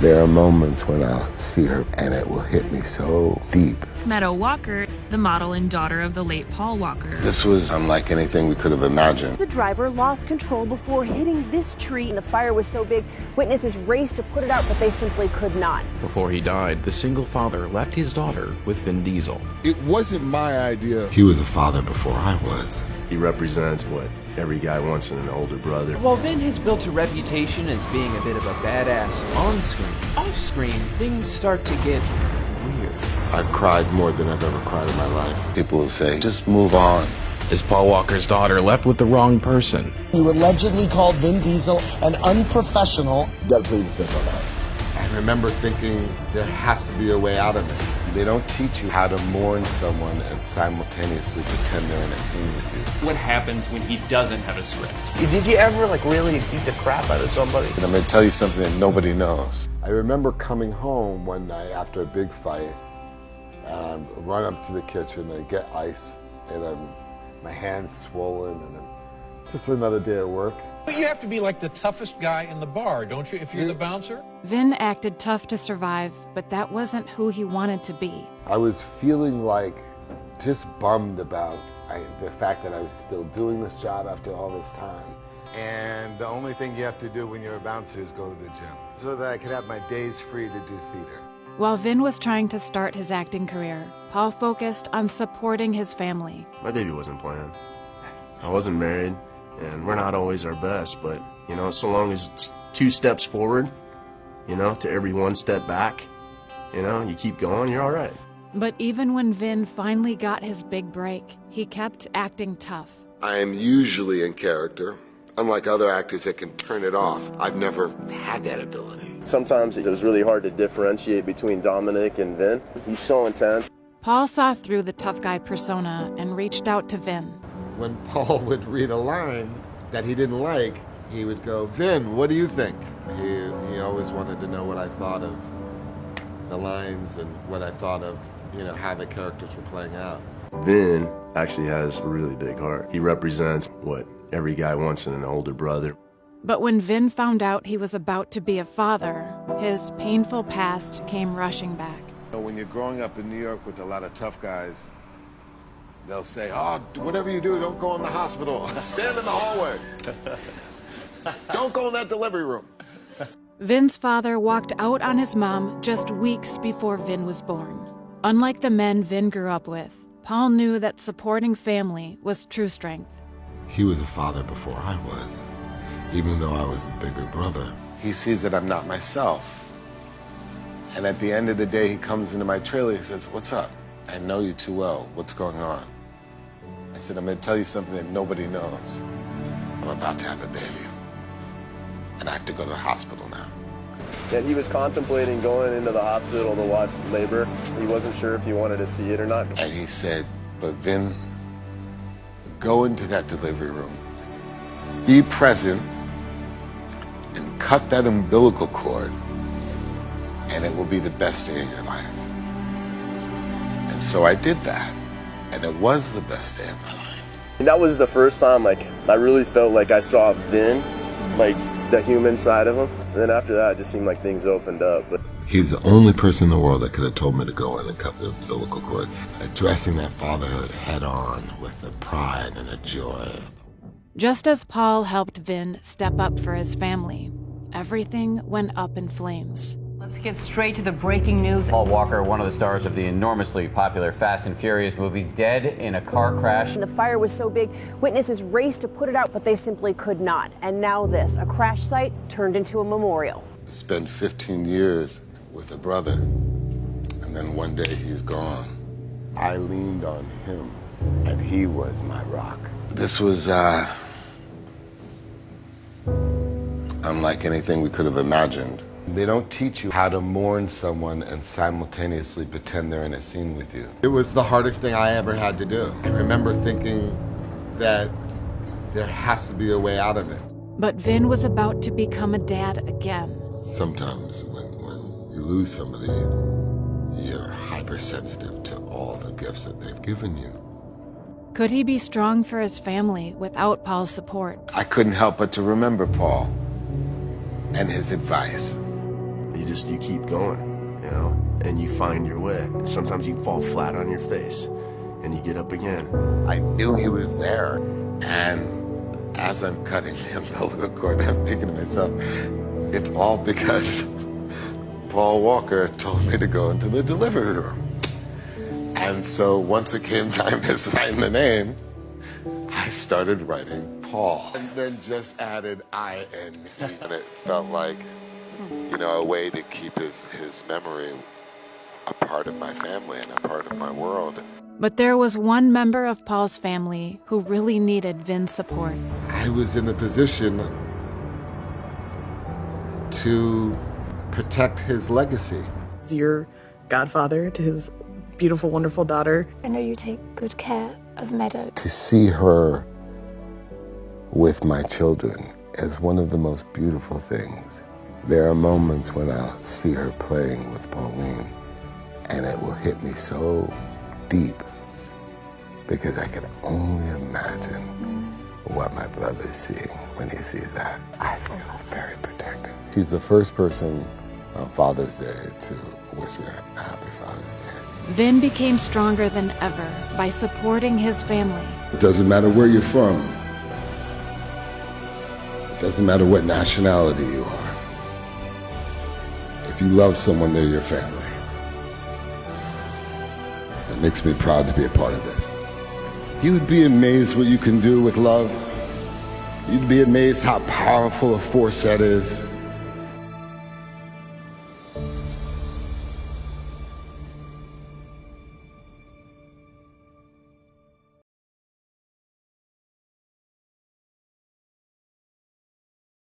There are moments when I'll see her and it will hit me so deep. Meadow Walker, the model and daughter of the late Paul Walker. This was unlike anything we could have imagined. The driver lost control before hitting this tree, and the fire was so big, witnesses raced to put it out, but they simply could not. Before he died, the single father left his daughter with Vin Diesel. It wasn't my idea. He was a father before I was. He represents what every guy wants in an older brother. While Vin has built a reputation as being a bit of a badass on screen, off screen, things start to get weird. I've cried more than I've ever cried in my life. People will say, just move on. Is Paul Walker's daughter left with the wrong person? You allegedly called Vin Diesel an unprofessional. You gotta plead the fifth on that. I remember thinking there has to be a way out of it. They don't teach you how to mourn someone and simultaneously pretend they're in a scene with you. What happens when he doesn't have a script? Did you ever really beat the crap out of somebody? And I'm gonna tell you something that nobody knows. I remember coming home one night after a big fight, and I run up to the kitchen and I get ice, and my hand's swollen, and just another day at work. You have to be like the toughest guy in the bar, don't you, if you're the bouncer? Vin acted tough to survive, but that wasn't who he wanted to be. I was feeling like just bummed about the fact that I was still doing this job after all this time. And the only thing you have to do when you're a bouncer is go to the gym, so that I could have my days free to do theater. While Vin was trying to start his acting career, Paul focused on supporting his family. My baby wasn't planned. I wasn't married, and we're not always our best, but, you know, so long as it's 2 steps forward, you know, to every 1 step back, you know, you keep going, you're all right. But even when Vin finally got his big break, he kept acting tough. I am usually in character. Unlike other actors that can turn it off, I've never had that ability. Sometimes it was really hard to differentiate between Dominic and Vin. He's so intense. Paul saw through the tough guy persona and reached out to Vin. When Paul would read a line that he didn't like, he would go, Vin, what do you think? He always wanted to know what I thought of the lines and what I thought of, you know, how the characters were playing out. Vin actually has a really big heart. He represents what every guy wants in an older brother. But when Vin found out he was about to be a father, his painful past came rushing back. When you're growing up in New York with a lot of tough guys, they'll say, oh, whatever you do, don't go in the hospital. Stand in the hallway. Don't go in that delivery room. Vin's father walked out on his mom just weeks before Vin was born. Unlike the men Vin grew up with, Paul knew that supporting family was true strength. He was a father before I was, even though I was the bigger brother. He sees that I'm not myself. And at the end of the day, he comes into my trailer, he says, what's up? I know you too well. What's going on? I said, I'm going to tell you something that nobody knows. I'm about to have a baby. And I have to go to the hospital now. And he was contemplating going into the hospital to watch labor. He wasn't sure if he wanted to see it or not. And he said, but Vin, go into that delivery room, be present, and cut that umbilical cord, and it will be the best day of your life. And so I did that, and it was the best day of my life. And that was the first time, like, I really felt like I saw Vin, like, the human side of him. And then after that, it just seemed like things opened up. But he's the only person in the world that could have told me to go in and cut the umbilical cord. Addressing that fatherhood head on with a pride and a joy. Just as Paul helped Vin step up for his family, everything went up in flames. Let's get straight to the breaking news. Paul Walker, one of the stars of the enormously popular Fast and Furious movies, dead in a car crash. The fire was so big, witnesses raced to put it out, but they simply could not. And now this, a crash site turned into a memorial. I spent 15 years with a brother, and then one day he's gone. I leaned on him, and he was my rock. This was unlike anything we could have imagined. They don't teach you how to mourn someone and simultaneously pretend they're in a scene with you. It was the hardest thing I ever had to do. I remember thinking that there has to be a way out of it. But Vin was about to become a dad again. Sometimes when you lose somebody, you're hypersensitive to all the gifts that they've given you. Could he be strong for his family without Paul's support? I couldn't help but to remember Paul and his advice. He you keep going, you know, and you find your way. And sometimes you fall flat on your face and you get up again. I knew he was there, and as I'm cutting the umbilical cord, I'm thinking to myself, it's all because Paul Walker told me to go into the delivery room. And so once it came time to sign the name, I started writing Paul, and then just added I-N-E, and it felt like, you know, a way to keep his memory a part of my family and a part of my world. But there was one member of Paul's family who really needed Vin's support. I was in a position to protect his legacy. As your godfather to his beautiful, wonderful daughter. I know you take good care of Meadow. To see her with my children is one of the most beautiful things. There are moments when I'll see her playing with Pauline, and it will hit me so deep because I can only imagine what my brother's seeing when he sees that. I feel very protected. She's the first person on Father's Day to wish me a happy Father's Day. Vin became stronger than ever by supporting his family. It doesn't matter where you're from. It doesn't matter what nationality you are. If you love someone, they're your family. It makes me proud to be a part of this. You would be amazed what you can do with love. You'd be amazed how powerful a force that is.